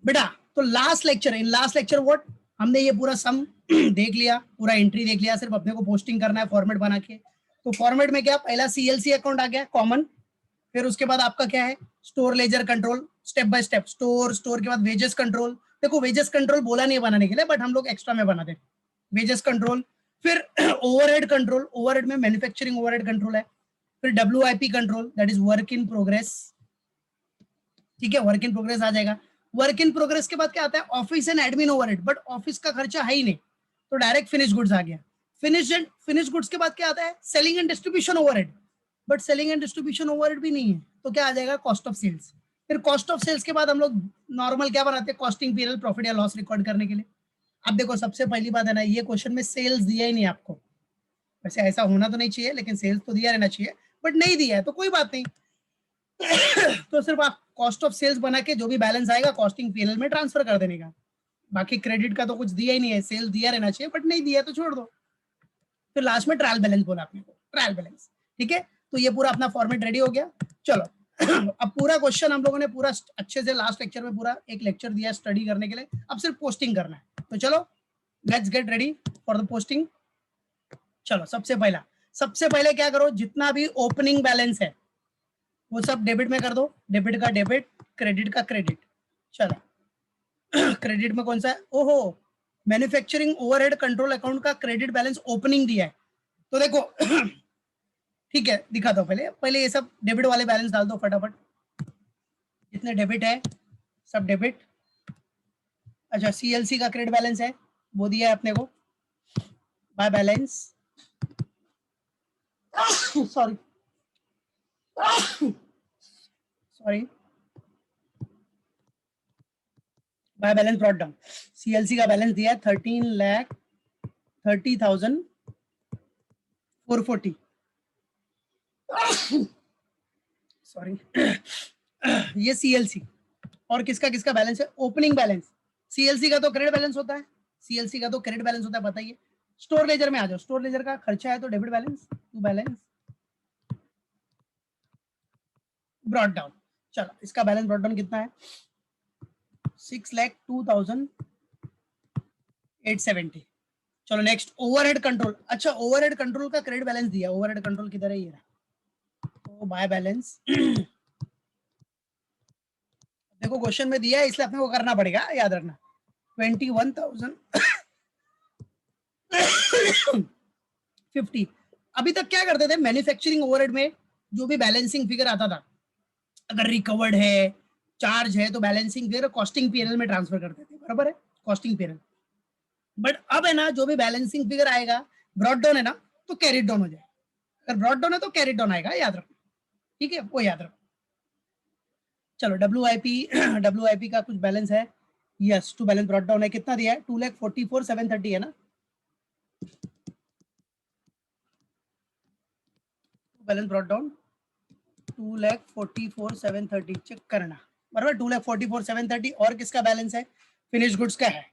बेटा तो last lecture, in last lecture what, हमने ये पूरा सम देख लिया, पूरा एंट्री देख लिया, सिर्फ अपने को पोस्टिंग करना है फॉर्मेट बना के। तो फॉर्मेट में क्या, पहला सीएलसी अकाउंट आ गया कॉमन, फिर उसके बाद आपका क्या है store ledger control, step by step store, store के बाद वेजेस कंट्रोल। देखो वेजेस कंट्रोल बोला नहीं बनाने के लिए, बट हम लोग एक्स्ट्रा में बना दें वेजेस कंट्रोल। फिर ओवरहेड कंट्रोल, ओवरहेड में मैन्युफैक्चरिंग ओवरहेड कंट्रोल है। फिर WIP control, that is work in progress. ठीक है, वर्क इन प्रोग्रेस आ जाएगा। वर्क इन प्रोग्रेस के बाद क्या आता है, office and admin overhead, but office का खर्चा है ही नहीं, तो डायरेक्ट फिनिश गुड्स आ गया। फिनिश गुड्स के बाद क्या आता है, selling and distribution overhead, but selling and distribution overhead भी नहीं है, तो क्या आ जाएगा, कॉस्ट ऑफ सेल्स। फिर कॉस्ट ऑफ सेल्स के बाद हम लोग नॉर्मल क्या बनाते हैं, कॉस्टिंग पीरियड, प्रॉफिट या लॉस रिकॉर्ड करने के लिए। अब देखो सबसे पहली बात है ना, ये क्वेश्चन में सेल्स दिया ही नहीं आपको, वैसे ऐसा होना तो नहीं चाहिए, लेकिन सेल्स तो दिया रहना चाहिए, बट नहीं दिया है तो कोई बात नहीं। तो सिर्फ आप कॉस्ट ऑफ सेल्स बना के जो भी बैलेंस आएगा कॉस्टिंग पीएनएल में ट्रांसफर कर देने का। बाकी क्रेडिट का तो कुछ दिया ही नहीं है, सेल्स दिया रहना चाहिए, बट नहीं दिया तो छोड़ दो। फिर लास्ट में ट्रायल बैलेंस बोला आपने को, ट्रायल बैलेंस। ठीक है, तो ये पूरा अपना फॉर्मेट रेडी हो गया। चलो अब पूरा क्वेश्चन हम लोगों ने पूरा अच्छे से लास्ट लेक्चर में पूरा एक लेक्चर दिया स्टडी करने के लिए, अब सिर्फ पोस्टिंग करना है। तो चलो let's get ready for the posting. चलो सबसे पहले क्या करो, जितना भी ओपनिंग बैलेंस है वो सब डेबिट में कर दो, डेबिट का डेबिट, क्रेडिट का क्रेडिट। चलो क्रेडिट में कौन सा है, ओहो मैन्युफैक्चरिंग ओवरहेड कंट्रोल अकाउंट का क्रेडिट बैलेंस ओपनिंग दिया है, तो देखो ठीक है दिखाता हूं, पहले ये सब डेबिट वाले बैलेंस डाल दो फटाफट, जितने डेबिट है सब डेबिट। अच्छा सीएलसी का क्रेडिट बैलेंस है, वो दिया है अपने को, by balance sorry by balance brought down, CLC का बैलेंस दिया है 13,30,440। सॉरी ये सीएलसी, और किसका किसका बैलेंस है, ओपनिंग बैलेंस। सीएलसी का तो क्रेडिट बैलेंस होता है, सीएलसी का तो क्रेडिट बैलेंस होता है, बताइए। स्टोर लेजर में आ जाओ, स्टोर लेजर का खर्चा है तो debit balance, to balance brought down. चलो इसका बैलेंस ब्रॉट डाउन कितना है, 6,02,870। चलो नेक्स्ट ओवरहेड कंट्रोल। अच्छा ओवरहेड कंट्रोल का क्रेडिट बैलेंस दिया, ओवरहेड कंट्रोल किधर है, ये रहा, तो बाय बैलेंस देखो क्वेश्चन में दिया है इसलिए अपने को करना पड़ेगा, याद रखना 21,050। अभी तक क्या करते थे, मैन्युफैक्चरिंग ओवरहेड में जो भी बैलेंसिंग फिगर आता था, अगर रिकवर्ड है, चार्ज है, तो बैलेंसिंग फिगर कॉस्टिंग पीएनएल में ट्रांसफर करते थे, बराबर है, कॉस्टिंग पीएनएल। बट अब है ना, जो भी बैलेंसिंग फिगर आएगा ब्रॉट डाउन है ना, तो कैरिड डाउन हो जाए, अगर ब्रॉट डाउन है तो कैरिड डाउन आएगा, याद रखना, ठीक है, वो याद रखो। चलो डब्ल्यूआईपी का कुछ बैलेंस है, yes to balance brought down है, कितना दिया है, 2,44,730 है ना, बैलेंस ब्रॉट डाउन 2,44,730 चेक करना, बराबर 2,44,730। और किसका बैलेंस है, फिनिश गुड्स का है,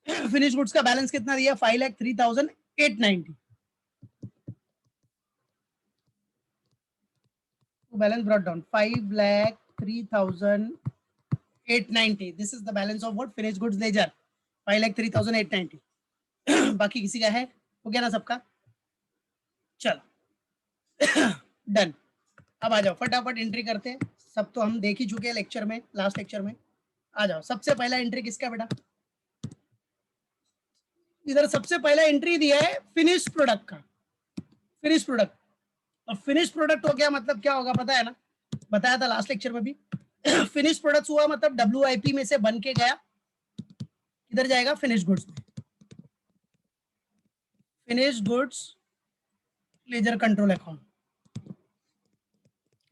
फिनिश गुड्स का बैलेंस कितना दिया, 5,03,890। Balance brought down 5,03,890, this is the balance of what, finish goods ledger 5,03,890। बाकी किसी का है, हो गया ना सबका, चलो डन। अब आ जाओ फटाफट एंट्री करते हैं, सब तो हम देख ही चुके हैं लेक्चर में, लास्ट लेक्चर में। आ जाओ, सबसे पहला एंट्री किसका बेटा, इधर सबसे पहला एंट्री दिया है फिनिश प्रोडक्ट का, फिनिश प्रोडक्ट। और फिनिश प्रोडक्ट हो गया मतलब क्या होगा पता है ना, बताया था लास्ट लेक्चर में भी। फिनिश प्रोडक्ट हुआ मतलब डब्ल्यूआईपी में से बन के गया, किधर जाएगा, फिनिश गुड्स में, finish goods laser control account.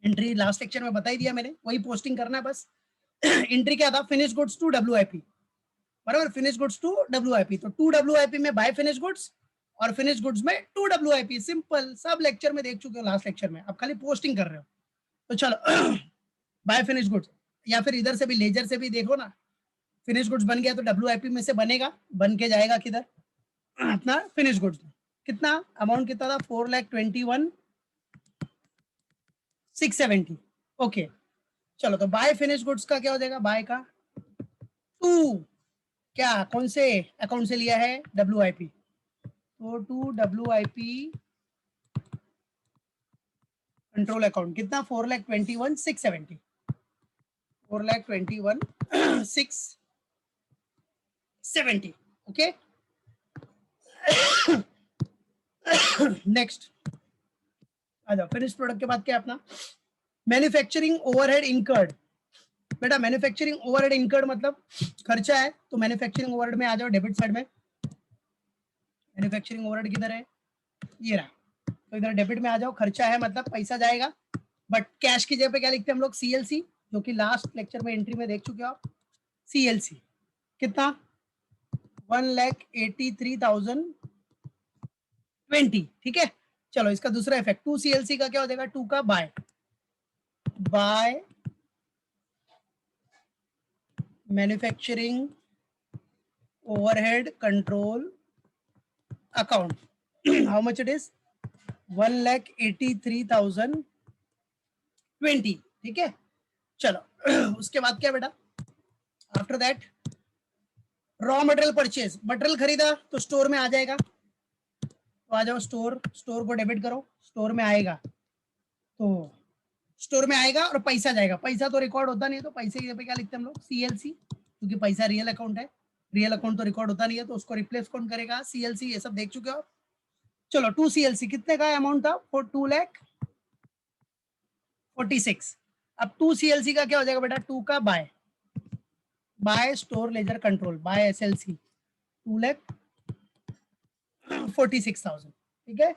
Entry last lecture में बता ही दिया मैंने, वही पोस्टिंग करना है बस। एंट्री क्या था, फिनिश गुड्स टू डब्ल्यूआईपी, बराबर, फिनिश गुड्स टू डब्ल्यूआईपी, तो टू डब्ल्यूआईपी में बाय फिनिश गुड्स, और फिनिश गुड्स में टू डब्ल्यूआईपी, सिंपल, सब लेक्चर में देख चुके हो लास्ट लेक्चर में, अब खाली पोस्टिंग कर रहे हो। तो चलो बाय फिनिश गुड्स, या फिर इधर से भी लेजर से भी देखो ना, फिनिश गुड्स बन गया तो डब्ल्यूआईपी में से बनेगा, बन के जाएगा किधर, अपना फिनिश गुड्स में। कितना अमाउंट कितना था, 4,21,670। ओके चलो, तो बाय फिनिश गुड्स का क्या हो जाएगा, बाय का टू क्या कौन से अकाउंट से लिया है? WIP। तो टू WIP कंट्रोल अकाउंट कितना? 4,21,670। 4,21,670। ओके, नेक्स्ट आ जाओ। फिनिश प्रोडक्ट के बाद क्या है अपना? Manufacturing overhead incurred. बेटा मैन्युफैक्चरिंग ओवरहेड इंकर्ड मतलब खर्चा है, तो मैन्युफैक्चरिंग ओवरहेड में आ जाओ, डेबिट साइड में। मैन्युफैक्चरिंग ओवरहेड किधर है? ये रहा, तो इधर डेबिट में आ जाओ, खर्चा है मतलब पैसा जाएगा। बट कैश की जगह पे क्या लिखते हैं हम लोग? CLC, जो कि लास्ट लेक्चर में एंट्री में देख चुके हो आप। CLC कितना? 1,83,020। ठीक है, चलो इसका दूसरा इफेक्ट 2 CLC का क्या हो जाएगा? 2 का by manufacturing overhead control account. How much it is? 1,83,020। ठीक है, चलो उसके बाद क्या बेटा? After that raw material purchase, material खरीदा तो स्टोर में आ जाएगा, तो आ जाओ स्टोर, स्टोर को डेबिट करो, स्टोर में आएगा, तो स्टोर में आएगा और पैसा जाएगा। पैसा तो रिकॉर्ड होता नहीं है, तो पैसे की जगह पे क्या लिखते हैं हम लोग? CLC, क्योंकि पैसा रियल अकाउंट है, रियल अकाउंट तो रिकॉर्ड होता नहीं है, तो उसको रिप्लेस कौन करेगा? CLC। ये सब देख चुके हो। चलो 2 CLC कितने का अमाउंट था? 2,46,000। अब 2 CLC का क्या हो जाएगा बेटा? 2 का by store ledger control by SLC 2,46,000। ठीक है,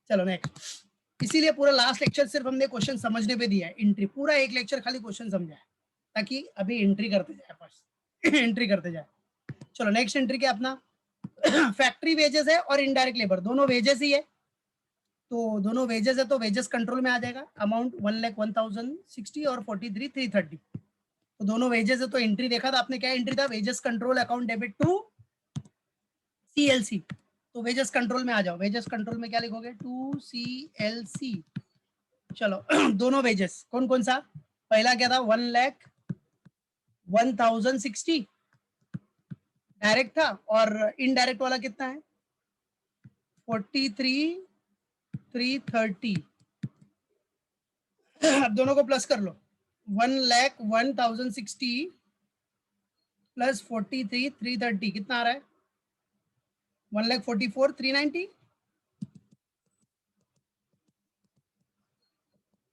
चलो नेक्स्ट। इसीलिए पूरा लास्ट लेक्चर सिर्फ हमने क्वेश्चन समझने पे दिया है, एंट्री पूरा एक लेक्चर खाली क्वेश्चन समझा है, ताकि अभी एंट्री करते जाए फर्स्ट एंट्री करते जाए। चलो नेक्स्ट एंट्री क्या अपना? फैक्ट्री वेजेस है और इनडायरेक्ट लेबर, दोनों वेजेस ही है, तो दोनों वेजेस है तो वेजेस कंट्रोल में आ जाएगा। अमाउंट 1,01,060 और 43,330, तो दोनों वेजेस है, तो एंट्री देखा था आपने, क्या एंट्री था? Wages control account debit to CLC। तो वेजेस कंट्रोल में आ जाओ, वेजेस कंट्रोल में क्या लिखोगे? 2 CLC। चलो दोनों वेजेस कौन कौन सा? पहला क्या था? 1,01,060 डायरेक्ट था, और इनडायरेक्ट वाला कितना है? 43,330। अब दोनों को प्लस कर लो, 1,01,060 प्लस 43,330 कितना आ रहा है? 1,44,390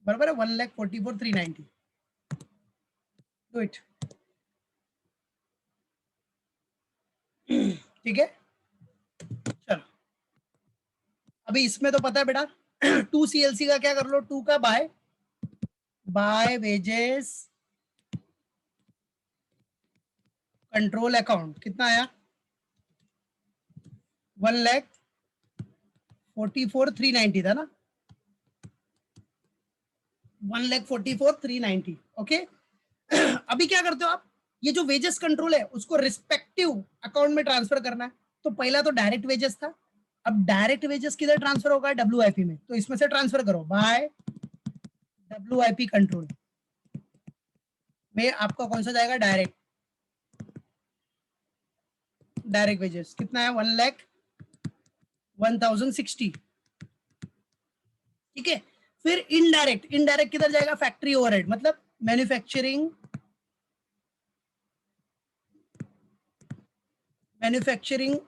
बराबर है 1,44,390। Do it. ठीक है, चलो अभी इसमें तो पता है बेटा 2 CLC का क्या कर लो? 2 का बाय वेजेस कंट्रोल अकाउंट कितना आया? 1,44,390 था ना? 1,44,390। ओके, अभी क्या करते हो आप? ये जो वेजेस कंट्रोल है उसको रिस्पेक्टिव अकाउंट में ट्रांसफर करना है। तो पहला तो डायरेक्ट वेजेस था, अब डायरेक्ट वेजेस किधर ट्रांसफर होगा? WIP में, तो इसमें से ट्रांसफर करो बाय WIP कंट्रोल में। आपका कौन सा जाएगा? डायरेक्ट वेजेस कितना है? 1,01,060। ठीक है, फिर इनडायरेक्ट, इनडायरेक्ट किधर जाएगा? फैक्ट्री ओवरहेड, मतलब मैन्युफैक्चरिंग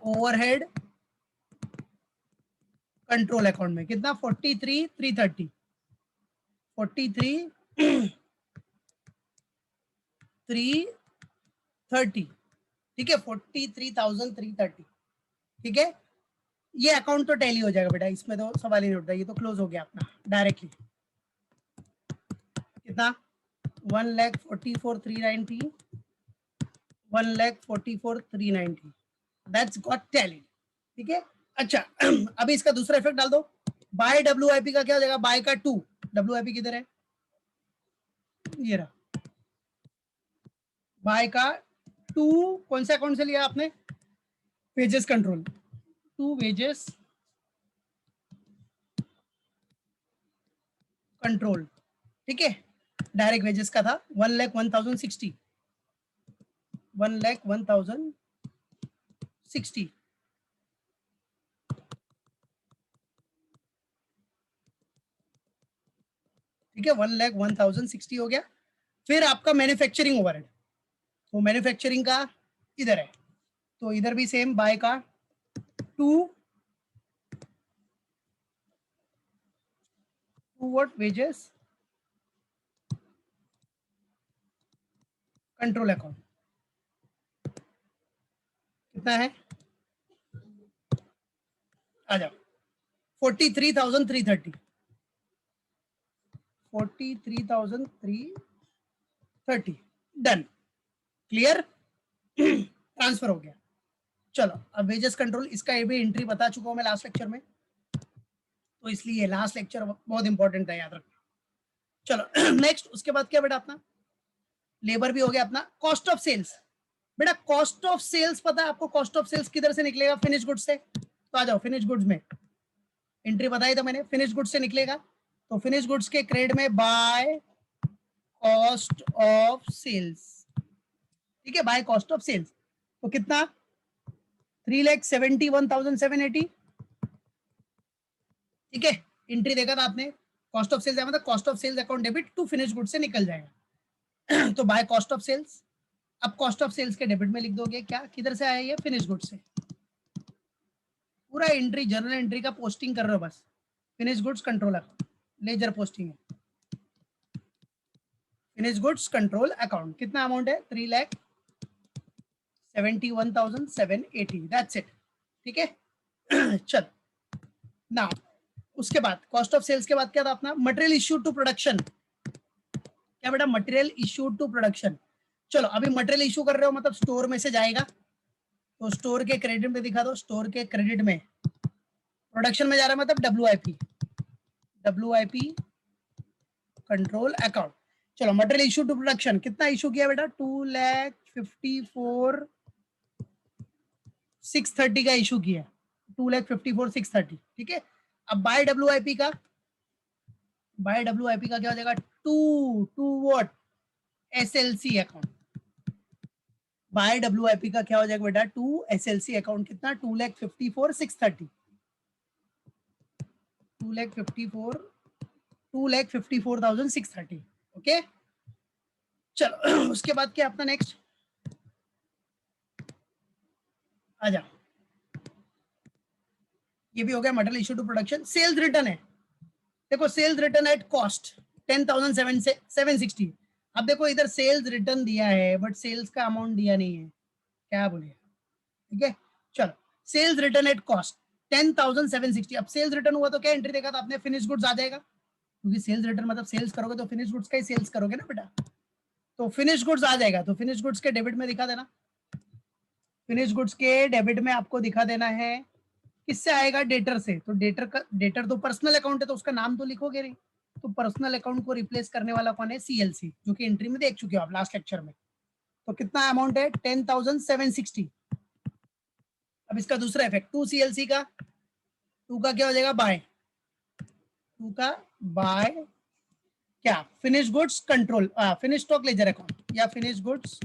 ओवरहेड कंट्रोल अकाउंट में कितना? 43,330। 43,330। ठीक है, 43,330। ठीक है, ये अकाउंट तो टैली हो जाएगा बेटा, इसमें तो सवाल ही नहीं उठता, ये तो क्लोज हो गया अपना डायरेक्टली। कितना? 1,44,390, 1,44,390, दैट्स गॉट टैली। ठीक है, अच्छा अभी इसका दूसरा इफेक्ट डाल दो। बाय WIP का क्या हो जाएगा? बाय का 2, WIP किधर है? ये रहा, बाय का 2 कौन सा अकाउंट से लिया आपने? Wages control, 2 wages control. ठीक है, डायरेक्ट वेजेस का था 1,01,060। 1,01,060, ठीक है, 1,01,060 हो गया। फिर आपका मैन्युफैक्चरिंग ओवरहेड, वो मैन्युफैक्चरिंग का इधर है, तो इधर भी सेम बाय का 2 व्हाट वेजेस कंट्रोल अकाउंट कितना है, आ जाओ 43,330, 43,330, डन, क्लियर, ट्रांसफर हो गया। चलो अब वेजेस कंट्रोल, इसका ये भी एंट्री बता चुका हूं मैं लास्ट लेक्चर में, तो इसलिए लास्ट लेक्चर बहुत इंपॉर्टेंट है, याद रखना। चलो नेक्स्ट, उसके बाद क्या बेटा अपना लेबर भी हो गया अपना। कॉस्ट ऑफ सेल्स, बेटा कॉस्ट ऑफ सेल्स पता है आपको, कॉस्ट ऑफ सेल्स किधर से निकलेगा, फिनिश गुड्स से, तो आ जाओ फिनिश गुड्स में एंट्री बताई था मैंने, फिनिश गुड्स से निकलेगा, तो फिनिश गुड्स के क्रेडिट में बाय कॉस्ट ऑफ सेल्स, ठीक है, बाय कॉस्ट ऑफ सेल्स, तो कितना 3,71,780, ठीक है, एंट्री देखा था आपने, कॉस्ट ऑफ सेल्स मतलब cost of sales account debit to finish good से निकल जाएगा तो बाय कॉस्ट ऑफ सेल्स, अब कॉस्ट ऑफ सेल्स के डेबिट में लिख दोगे क्या, किधर से आया ये, फिनिश गुड से, पूरा एंट्री जर्नल एंट्री का पोस्टिंग कर रहे हो बस, finish goods control account, ledger posting है, फिनिश गुड्स कंट्रोल अकाउंट, कितना अमाउंट है 3,71,780, दैट्स इट, ठीक है चल ना, उसके बाद कॉस्ट ऑफ सेल्स के बाद क्या था अपना, मटेरियल इश्यू टू प्रोडक्शन, क्या बेटा मटेरियल इश्यू टू प्रोडक्शन, चलो अभी मटेरियल इशू कर रहे हो मतलब स्टोर में से जाएगा, तो स्टोर के क्रेडिट में दिखा दो, स्टोर के क्रेडिट में प्रोडक्शन में जा रहा है मतलब डब्ल्यूआईपी कंट्रोल अकाउंट। चलो मटेरियल इशू टू प्रोडक्शन कितना इशू किया बेटा, 2,54,630 का इशू किया, 2,54,630, ठीक है। अब बाय डब्ल्यूआईपी का क्या हो जाएगा, to what, SLC account, by WIP का क्या हो जाएगा बेटा, टू एसएलसी अकाउंट, कितना 2,54,630, 2,54,630, ओके। चलो उसके बाद क्या अपना नेक्स्ट, आ जाओ, ये भी हो गया material issue to production. Sales return है, देखो सेल्स रिटर्न एट कॉस्ट 10,760, अब देखो इधर सेल्स रिटर्न दिया है बट सेल्स का अमाउंट दिया नहीं है, क्या बोले, ठीक है। चलो सेल्स रिटर्न एट कॉस्ट 10,760, अब सेल्स रिटर्न हुआ तो क्या एंट्री देखा था आपने, फिनिश गुड्स आ जाएगा, क्योंकि सेल्स रिटर्न मतलब सेल्स करोगे तो फिनिश गुड्स का ही सेल्स करोगे ना बेटा, तो फिनिश गुड्स आ जाएगा, तो फिनिश गुड्स के डेबिट में दिखा देना, फिनिश गुड्स के डेबिट में आपको दिखा देना है, किससे आएगा, डेटर से, तो डेटर तो पर्सनल अकाउंट है तो उसका नाम तो लिखोगे नहीं, तो पर्सनल अकाउंट को रिप्लेस करने वाला कौन है, सीएलसी, जो कि एंट्री में देख चुके हो आप लास्ट लेक्चर में, तो कितना अमाउंट है 10,760। अब इसका दूसरा इफेक्ट, टू सीएलसी का, टू का क्या हो जाएगा बाय, टू का बाय क्या, finish goods control, finish stock ledger account या फिनिश गुड्स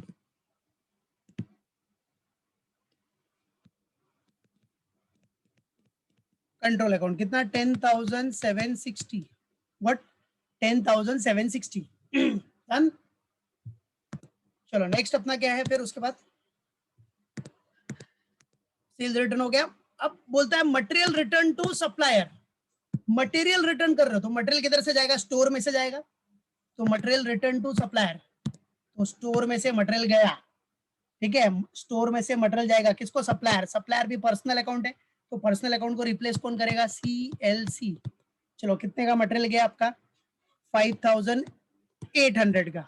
कंट्रोल अकाउंट, कितना 10,760, व्हाट 10,760 डन। चलो नेक्स्ट अपना क्या है फिर, उसके बाद सेल्स रिटर्न हो गया, अब बोलता है material return to supplier, material return कर रहे हो तो मटेरियल किधर से जाएगा, स्टोर में से जाएगा, तो मटेरियल रिटर्न टू सप्लायर, तो स्टोर में से मटेरियल गया, ठीक है, स्टोर में से मटेरियल जाएगा किसको, सप्लायर, सप्लायर भी पर्सनल अकाउंट है, तो पर्सनल अकाउंट को रिप्लेस कौन करेगा, सीएलसी। चलो कितने का मटेरियल गया आपका, 5,800 का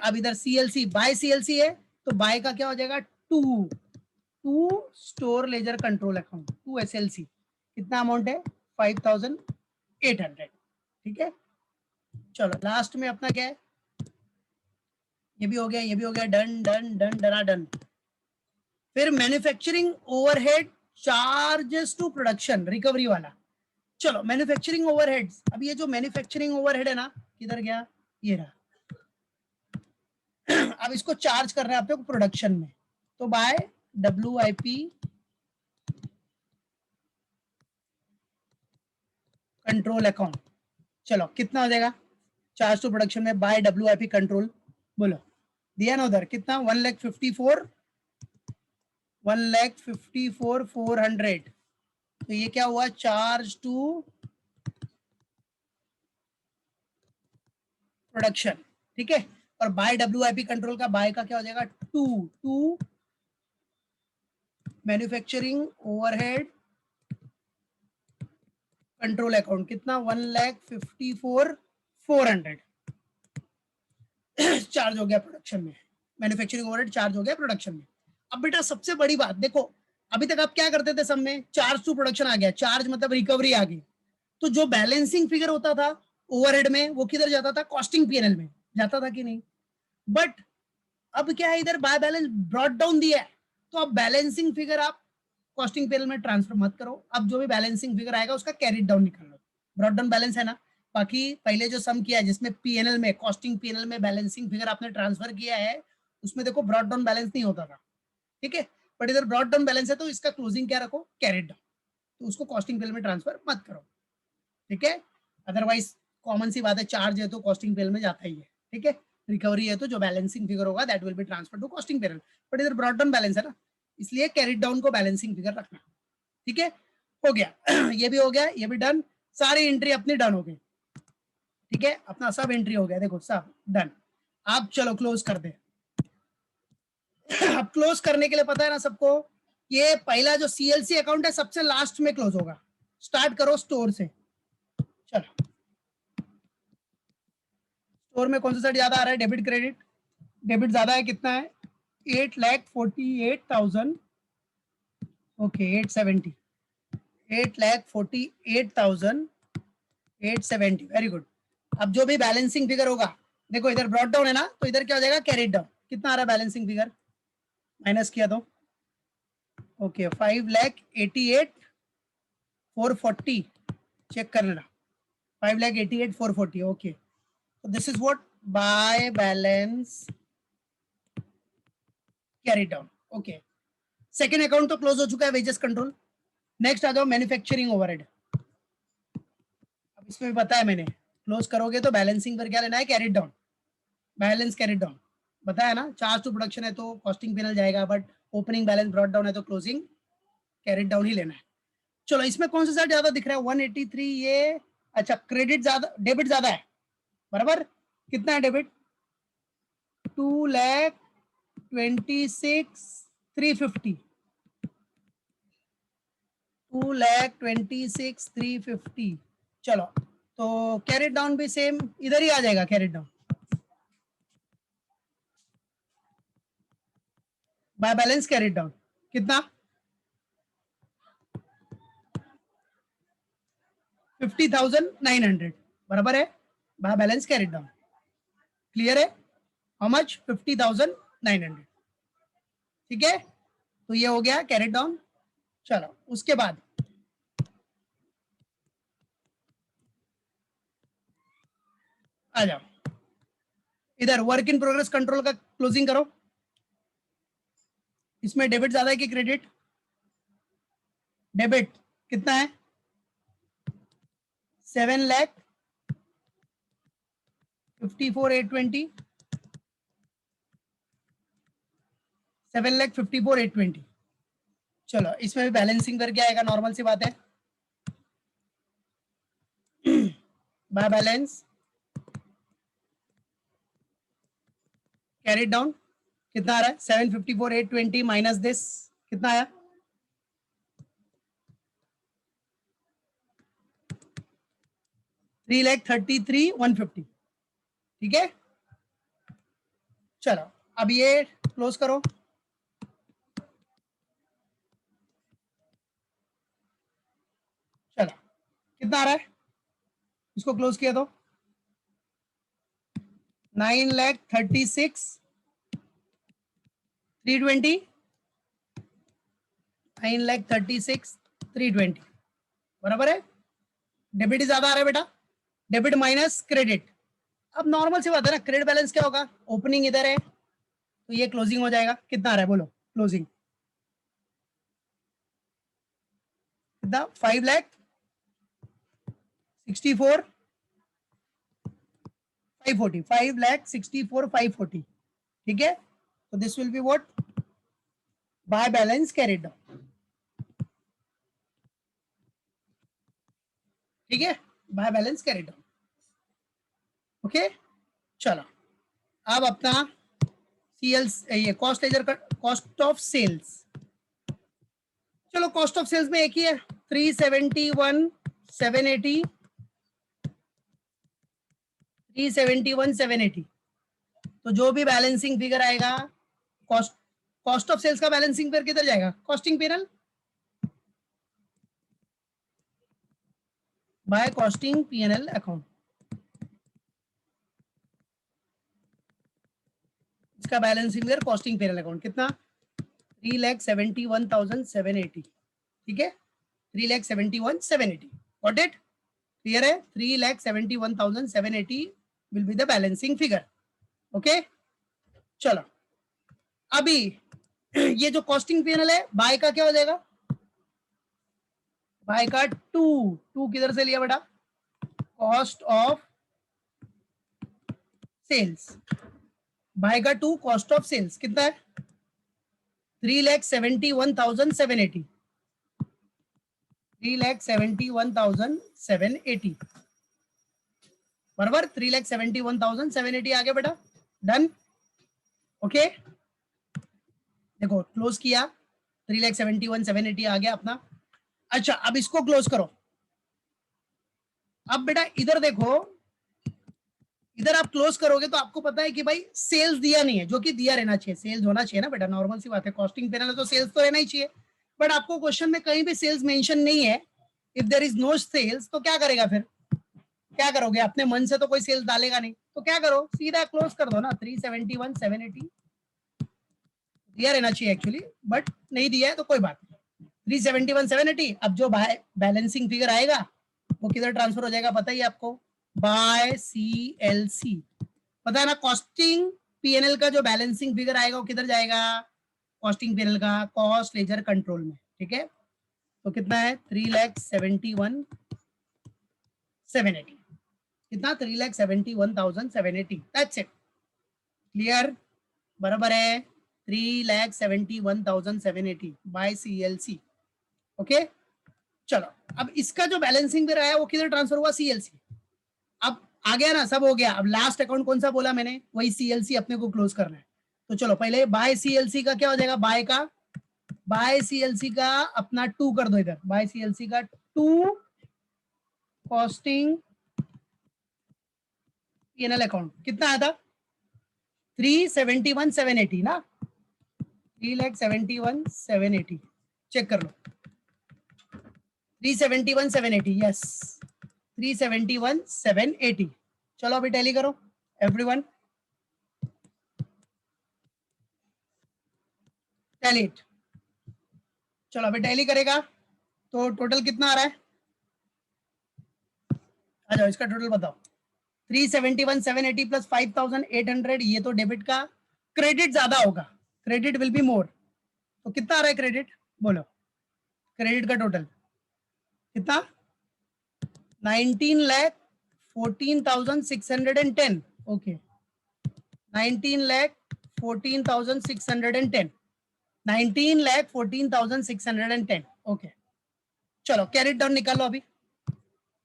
अब इधर सीएलसी बाय सीएलसी है, तो बाय का क्या हो जाएगा, to store ledger control account, to SLC, कितना अमाउंट है 5,800, ठीक है। चलो लास्ट में अपना क्या है, ये भी हो गया, ये भी हो गया, डन डन डन डना डन। फिर manufacturing overhead charges to production recovery वाला, चलो मैन्युफैक्चरिंग ओवरहेड्स, अब ये जो मैन्युफैक्चरिंग ओवरहेड है ना, किधर गया, ये रहा, अब इसको चार्ज कर रहे हैं आपको प्रोडक्शन में, तो बाय WIP कंट्रोल अकाउंट। चलो कितना हो जाएगा चार्ज टू प्रोडक्शन में बाय WIP कंट्रोल, बोलो दिया ना उधर कितना 1,54,400। तो ये क्या हुआ चार्ज टू प्रोडक्शन, ठीक है। और बाय WIP कंट्रोल का बाय का क्या हो जाएगा to manufacturing overhead control account, कितना 1,54,400 चार्ज हो गया प्रोडक्शन में, मैन्युफैक्चरिंग ओवरहेड चार्ज हो गया प्रोडक्शन में। अब बेटा सबसे बड़ी बात देखो, अभी तक आप क्या करते थे सब में चार्ज टू प्रोडक्शन आ गया, चार्ज मतलब रिकवरी आ गई, तो जो बैलेंसिंग फिगर होता था ओवरहेड में वो किधर जाता था कॉस्टिंग पीएनएल में जाता था कि नहीं। बट अब क्या है इधर बाय बैलेंस ब्रॉट डाउन दिया है, तो अब बैलेंसिंग फिगर आप कॉस्टिंग पीएनएल में ट्रांसफर मत करो, अब जो भी बैलेंसिंग फिगर आएगा उसका कैरिड डाउन निकाल लो, ब्रॉट डाउन बैलेंस है ना। बाकी पहले जो सम किया है जिसमें पीएनएल में कॉस्टिंग पीएनएल में बैलेंसिंग फिगर आपने ट्रांसफर किया है उसमें देखो ब्रॉट डाउन बैलेंस नहीं होता था, ठीक है। बट इधर ब्रॉट डाउन बैलेंस है तो इसका क्लोजिंग क्या रखो कैरिड डाउन, तो उसको कॉस्टिंग पीएनएल में ट्रांसफर मत करो, ठीक है। अदरवाइज कॉमन सी बात है चार्ज है तो कॉस्टिंग पीएनएल में जाता ही है, ठीक है। रिकवरी है तो जो बैलेंसिंग फिगर होगा that will be transfer to costing PNL, but इधर ब्रॉट डाउन बैलेंस है ना इसलिए कैरिड डाउन को बैलेंसिंग फिगर रखना, ठीक है। हो गया ये भी हो गया, ये भी डन, सारी एंट्री अपनी डन हो गई, ठीक है। अपना सब एंट्री हो गया देखो सब डन। आप चलो क्लोज कर दे अब क्लोज करने के लिए पता है ना सबको, ये पहला जो CLC अकाउंट है सबसे लास्ट में क्लोज होगा, स्टार्ट करो स्टोर से। चलो स्टोर में कौन सा साइड ज्यादा आ रहा है डेबिट क्रेडिट, डेबिट ज्यादा है कितना है 8,48,000, ओके 870, 8,48,870, वेरी गुड। अब जो भी बैलेंसिंग फिगर होगा देखो इधर ब्रॉट डाउन है ना तो इधर क्या हो जाएगा कैरिड डाउन, कितना आ रहा है बैलेंसिंग फिगर माइनस किया तो ओके 5,88,440, चेक कर लेना 5,88,440, ओके। तो this is what by balance carried down, okay. Second account तो क्लोज हो चुका है वेजेस कंट्रोल, नेक्स्ट आ जाओ मैन्युफैक्चरिंग ओवरहेड। अब इसमें भी बताया मैंने क्लोज करोगे तो बैलेंसिंग पर क्या लेना है carried down, balance carried down बताया ना, चार्ज टू प्रोडक्शन है तो कॉस्टिंग पेनल जाएगा, but opening balance brought down है तो क्लोजिंग कैरिड डाउन ही लेना है। चलो इसमें कौन सा साइड ज्यादा दिख रहा है 183 ये, अच्छा क्रेडिट ज्यादा डेबिट ज्यादा है बराबर, कितना है डेबिट 2,26,350, 2,26,350। चलो तो कैरिट डाउन भी सेम इधर ही आ जाएगा, carried down by balance carried down कितना 50,900 बराबर है by balance carried down, clear है हाउ मच 50,900, ठीक है। तो ये हो गया कैरिट डाउन। चलो उसके बाद आ जाओ इधर वर्क इन प्रोग्रेस कंट्रोल का क्लोजिंग करो, इसमें डेबिट ज्यादा है कि क्रेडिट, डेबिट कितना है 7,54,820, 7,54,820। चलो इसमें भी बैलेंसिंग करके आएगा, नॉर्मल सी बात है बाय बैलेंस कैरिड डाउन कितना आ रहा है 7,54,820 माइनस दिस कितना आया 3,33,150, ठीक है। चलो अब ये क्लोज करो, चलो कितना आ रहा है इसको क्लोज किया तो 9,36,320, 9,36,320 बराबर है, डेबिट ही ज्यादा आ रहा है बेटा, डेबिट माइनस क्रेडिट। अब नॉर्मल सी बात है ना, क्रेडिट बैलेंस क्या होगा ओपनिंग इधर है तो ये क्लोजिंग हो जाएगा। कितना आ रहा है बोलो क्लोजिंग? कितना? 5,64,540, 5,64,540। ठीक है, तो this will be what? By balance carried down. ठीक है, by balance carried down. Okay, चलो अब अपना सीएल्स, ये कॉस्ट लेजर का कॉस्ट ऑफ सेल्स। चलो कॉस्ट ऑफ सेल्स में एक ही है, 371,780, 371,780। तो जो भी बैलेंसिंग फिगर आएगा, कॉस्ट ऑफ सेल्स का बैलेंसिंग फिगर किधर जाएगा? Costing panel, by costing PNL account. इसका balancing figure costing PNL account कितना? 3,71,780। ठीक है, 3,71,780। Got it? क्लियर है? 3,71,780 will be the balancing figure. Okay, चलो अभी ये जो कॉस्टिंग पीएनएल है, बाय का क्या हो जाएगा? बाय का टू किधर से लिया बेटा? Cost of sales. बाय का टू कॉस्ट ऑफ सेल्स कितना है? 3,71,780, 3,71,780 बराबर। 3,71,780 आ गया बेटा। डन। ओके, देखो क्लोज किया, 3,71,780 आ गया अपना। अच्छा, अब इसको क्लोज करो। अब बेटा इधर देखो, इधर आप क्लोज करोगे तो आपको पता है कि भाई सेल्स दिया नहीं है, जो कि दिया रहना चाहिए, सेल्स होना चाहिए ना बेटा, नॉर्मल सी बात है, कॉस्टिंग पैनल है तो सेल्स तो रहना ही चाहिए। बट आपको क्वेश्चन में कहीं भी सेल्स मेंशन नहीं है। If there is no sales तो क्या करेगा फिर? क्या करोगे? अपने मन से तो कोई सेल्स डालेगा नहीं, तो क्या करो, सीधा क्लोज कर दो ना। 371,780 दिया रहना चाहिए एक्चुअली, बट नहीं दिया है तो कोई बात नहीं। 371,780। अब जो बैलेंसिंग फिगर आएगा वो किधर ट्रांसफर हो जाएगा पता ही आपको? By CLC. पता है ना, कॉस्टिंग पीएनएल का जो बैलेंसिंग फिगर आएगा वो किधर जाएगा? कॉस्टिंग पीएनएल का कॉस्ट लेजर कंट्रोल में। ठीक है, तो कितना है? 3,71,780। कितना? 3,71,780। That's it. क्लियर? बराबर है 3,71,780 बाय सीएलसी। ओके, चलो अब इसका जो बैलेंसिंग फिगर आया वो किधर ट्रांसफर हुआ? सीएलसी। अब आ गया ना, सब हो गया। अब लास्ट अकाउंट कौन सा बोला मैंने? वही सीएलसी अपने को क्लोज करना है। तो चलो पहले बाय सीएलसी का क्या हो जाएगा? बाय सीएलसी का अपना टू कर दो इधर। बाय सीएलसी का टू कॉस्टिंग पीएनएल अकाउंट कितना आया था? 371,780 ना, 3,71,780। चेक कर लो, 371,780। यस, 371,780। चलो अभी टैली करो एवरीवन, टैली इट। चलो अभी टैली करेगा तो टोटल कितना आ रहा है? आ जाओ, इसका टोटल बताओ। 371,780 प्लस 5,800, ये तो डेबिट का। क्रेडिट ज्यादा होगा, क्रेडिट विल बी मोर। तो कितना आ रहा है क्रेडिट? बोलो, क्रेडिट का टोटल कितना? 19,14,610। ओके, 19,14,610, 19,14,610। ओके, चलो कैरिट डाउन निकालो अभी।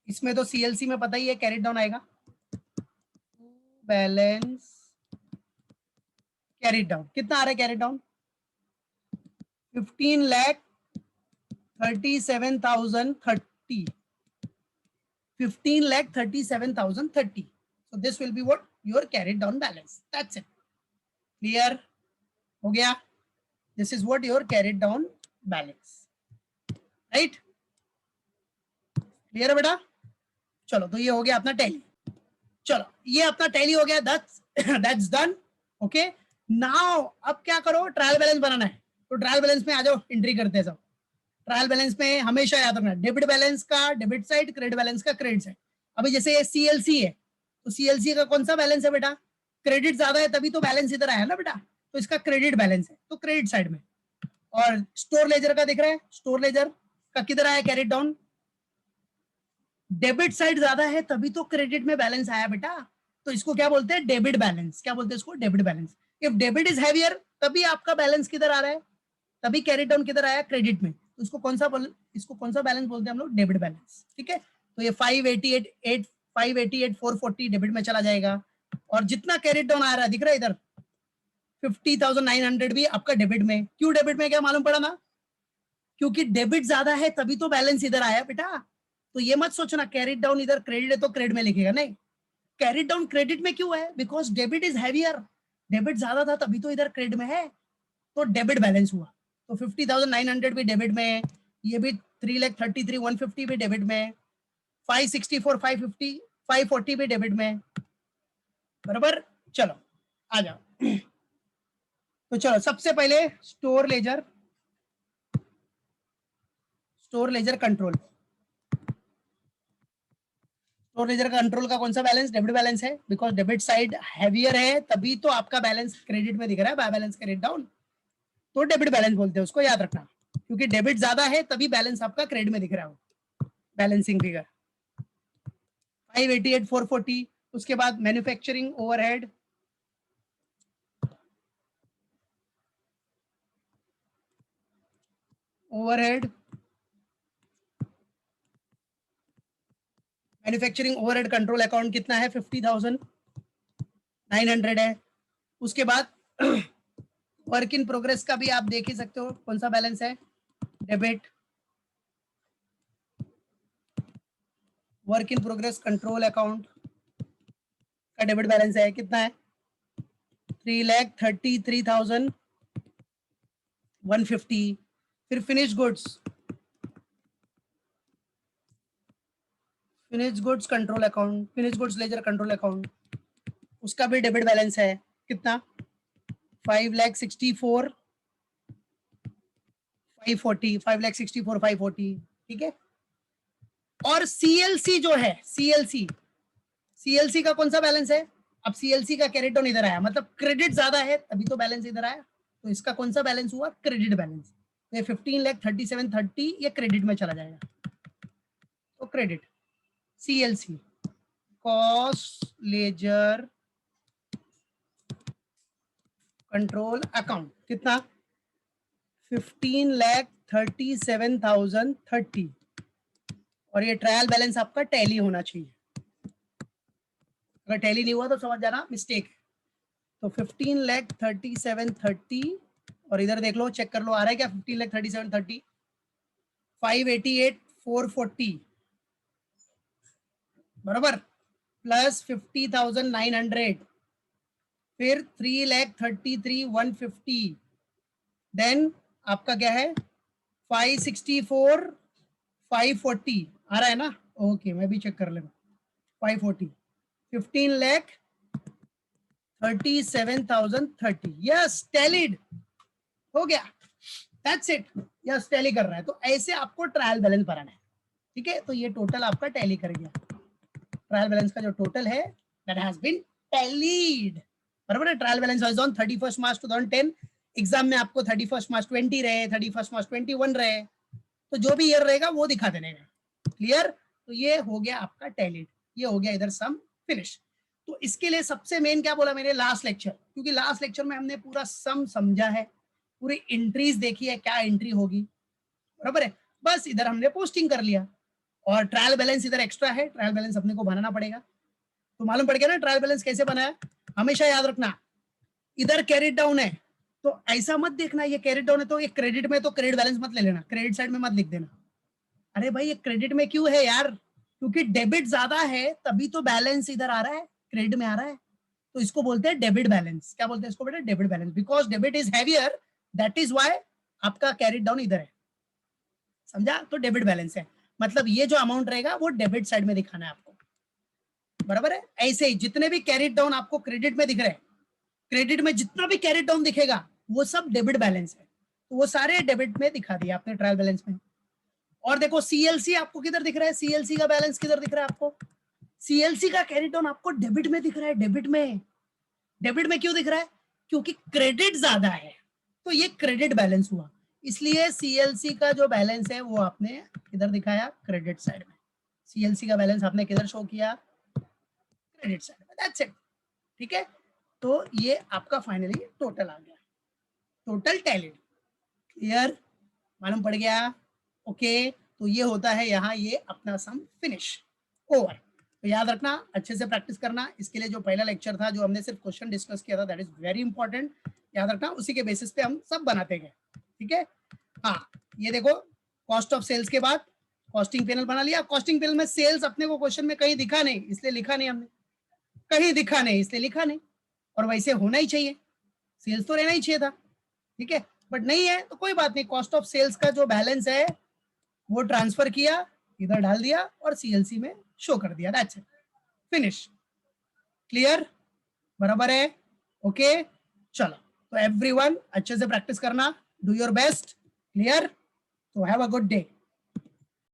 इसमें तो सीएलसी में पता ही है कैरिट डाउन आएगा। बैलेंस कैरिट डाउन कितना आ रहा है? कैरिट down 15,37,030, 15,37,030. So this will be what? Your carried down balance. That's it. Clear? हो गया? This is what your carried down balance. Right? Clear है बेटा? चलो तो ये हो गया अपना टैली। चलो ये अपना टैली हो गया, that's done. Okay? Now अब क्या करो? ट्रायल बैलेंस बनाना है। तो ट्रायल बैलेंस में आ जाओ, एंट्री करते हैं सब। ट्रायल बैलेंस में हमेशा याद रखना, डेबिट बैलेंस का डेबिट साइड, क्रेडिट बैलेंस का क्रेडिट साइड। अभी जैसे ये सीएलसी है, तो सीएलसी का कौन सा बैलेंस है बेटा? क्रेडिट ज्यादा है तभी तो बैलेंस इधर आया ना बेटा। तो इसका क्रेडिट बैलेंस है, तो क्रेडिट साइड में। और स्टोर लेजर का दिख रहा है, स्टोर लेजर का किधर आया, कैरेट डाउन, डेबिट साइड ज्यादा है तभी तो क्रेडिट में बैलेंस आया बेटा, तो इसको क्या बोलते हैं, डेबिट बैलेंस। क्या बोलते हैं इसको, debit balance. If debit is heavier तभी आपका बैलेंस किधर आ रहा है, तभी कैरी डाउन किधर आया, क्रेडिट में। तो इसको कौन सा बैलेंस बोलते हैं हम लोग, डेबिट बैलेंस। ठीक है, तो ये 588 440 डेबिट में चला जाएगा। और जितना कैरी डाउन आ रहा है दिख रहा है इधर 50,900 भी आपका डेबिट में। क्यों डेबिट में, क्या मालूम पड़ा ना, क्योंकि डेबिट ज्यादा है तभी तो बैलेंस इधर आया बेटा। तो ये मत सोचना कैरी डाउन इधर क्रेडिट है तो क्रेडिट में लिखेगा, नहीं, कैरी डाउन क्रेडिट में क्यों है, because debit is heavier, debit ज्यादा था तभी तो इधर क्रेडिट में है, तो डेबिट बैलेंस हुआ। तो 50,900 भी डेबिट में, ये भी 3,33,150 भी डेबिट में, 564 550 540 भी डेबिट में, बराबर। चलो आ जाओ। तो चलो सबसे पहले store ledger control. Store ledger control का कौन सा बैलेंस, डेबिट बैलेंस है, बिकॉज डेबिट साइड हैवियर है तभी तो आपका बैलेंस क्रेडिट में दिख रहा है, बाय बैलेंस क्रेडिट डाउन, तो डेबिट बैलेंस बोलते हैं उसको, याद रखना, क्योंकि डेबिट ज्यादा है तभी बैलेंस आपका क्रेडिट में दिख रहा है, बैलेंसिंग फिगर 588 440। उसके बाद manufacturing overhead, manufacturing overhead control account कितना है, 50,900 है। उसके बाद वर्क इन प्रोग्रेस का भी आप देख ही सकते हो कौन सा बैलेंस है, debit. Work in progress control account का डेबिट बैलेंस है, कितना है, 3,33,150। फिर finish goods control account, finish goods laser control account, उसका भी डेबिट बैलेंस है, कितना, 5,64,540। ठीक है। और सीएलसी जो है, सीएलसी का कौन सा बैलेंस है, अब सीएलसी का कैरेट डाउन इधर आया, मतलब क्रेडिट ज्यादा है तभी तो बैलेंस इधर आया, तो इसका कौन सा बैलेंस हुआ, क्रेडिट बैलेंस। ये 15,37,30 ये क्रेडिट में चला जाएगा, तो credit CLC cost ledger control account कितना, 15,37,030। और ये ट्रायल बैलेंस आपका टैली होना चाहिए, अगर टैली नहीं हुआ तो समझ जाना मिस्टेक है। तो 15,37,30 और इधर देख लो, चेक कर लो आ रहा है क्या, 15,37,30 588,440 बराबर, प्लस 50,900, फिर 3,33,150, देन आपका क्या है 564,540 आ रहा है ना, ओके मैं भी चेक कर लेगा, 540 15,37,030, यस टैलीड हो गया, दैट्स इट, यस टैली कर रहा है। तो ऐसे आपको ट्रायल बैलेंस भरना है, ठीक है। तो ये टोटल आपका टैली कर गया, ट्रायल बैलेंस का जो टोटल है दैट हैज बीन टैलीड, बराबर है। Trial balance was on 31 March 2010, exam में आपको 31 मार्च 20 रहे, 31 मार्च 21 रहे, तो जो भी ईयर रहेगा वो दिखा देने का, क्लियर। तो ये हो गया आपका टैलीड, ये हो गया इधर सम फिनिश। तो इसके लिए सबसे मेन क्या बोला मैंने, लास्ट लेक्चर, क्योंकि लास्ट लेक्चर में हमने पूरा सम समझा है, पूरी एंट्रीज देखी है, क्या एंट्री होगी, बराबर है। बस इधर हमने पोस्टिंग कर लिया, और ट्रायल बैलेंस इधर एक्स्ट्रा है, ट्रायल बैलेंस अपने को बनाना पड़ेगा। तो मालूम पड़ गया ना ट्रायल बैलेंस कैसे बनाया, हमेशा याद रखना, इधर कैरेट डाउन है तो ऐसा मत देखना ये कैरेट डाउन है तो ये क्रेडिट में, तो क्रेडिट बैलेंस मत ले लेना, क्रेडिट साइड में मत लिख देना, अरे भाई ये क्रेडिट में क्यों है यार, क्योंकि डेबिट ज्यादा है तभी तो बैलेंस इधर आ रहा है, क्रेडिट में आ रहा है, तो इसको बोलते हैं डेबिट बैलेंस। क्या बोलते हैं इसको बेटा, debit balance, because debit is heavier, that is why आपका कैरेट डाउन इधर है, समझा। तो डेबिट बैलेंस है, मतलब ये जो अमाउंट रहेगा वो डेबिट साइड में दिखाना है आपको, बराबर है। ऐसे ही जितने भी कैरेट डाउन आपको क्रेडिट में दिख रहे हैं, क्रेडिट में जितना भी कैरेट डाउन दिखेगा वो सब डेबिट बैलेंस है, तो वो सारे डेबिट में दिखा दिया आपने ट्रायल बैलेंस में। और देखो सीएलसी आपको किधर दिख रहा है, सीएलसी का बैलेंस किधर दिख रहा है आपको, सीएलसी का कैरेट डाउन आपको डेबिट में दिख रहा है, डेबिट में क्यों दिख रहा है, क्योंकि क्रेडिट ज्यादा है तो ये क्रेडिट बैलेंस हुआ, इसलिए सीएलसी का जो बैलेंस है वो आपने किधर दिखाया, क्रेडिट साइड में। सीएलसी का बैलेंस आपने किधर शो किया, क्रेडिट साइड में, दैट्स इट। ठीक है, तो ये आपका फाइनली टोटल आ गया, टोटल टैली। क्लियर, मालूम पड़ गया? ओके, तो ये होता है यहाँ ये अपना सम फिनिश, ओवर। तो याद रखना, अच्छे से प्रैक्टिस करना। इसके लिए जो पहला लेक्चर था जो हमने सिर्फ क्वेश्चन डिस्कस किया था, दैट इज वेरी इंपॉर्टेंट, याद रखना। उसी के बेसिस पे हम सब बनाते गए। ठीक है, हाँ ये देखो, कॉस्ट ऑफ सेल्स के बाद कॉस्टिंग पैनल बना लिया। कॉस्टिंग पैनल में सेल्स अपने को क्वेश्चन में कहीं दिखा नहीं, इसलिए लिखा नहीं हमने, कहीं दिखा नहीं इसलिए लिखा नहीं, और वैसे होना ही चाहिए, सेल्स तो रहना ही चाहिए था। ठीक है, बट नहीं है तो कोई बात नहीं, कॉस्ट ऑफ सेल्स का जो बैलेंस है वो ट्रांसफर किया, इधर डाल दिया और सीएलसी में शो कर दिया, दैट्स इट, फिनिश। क्लियर, बराबर है? ओके, चलो, तो एवरीवन अच्छे से प्रैक्टिस करना, डू योर बेस्ट। क्लियर, तो हैव अ गुड डे।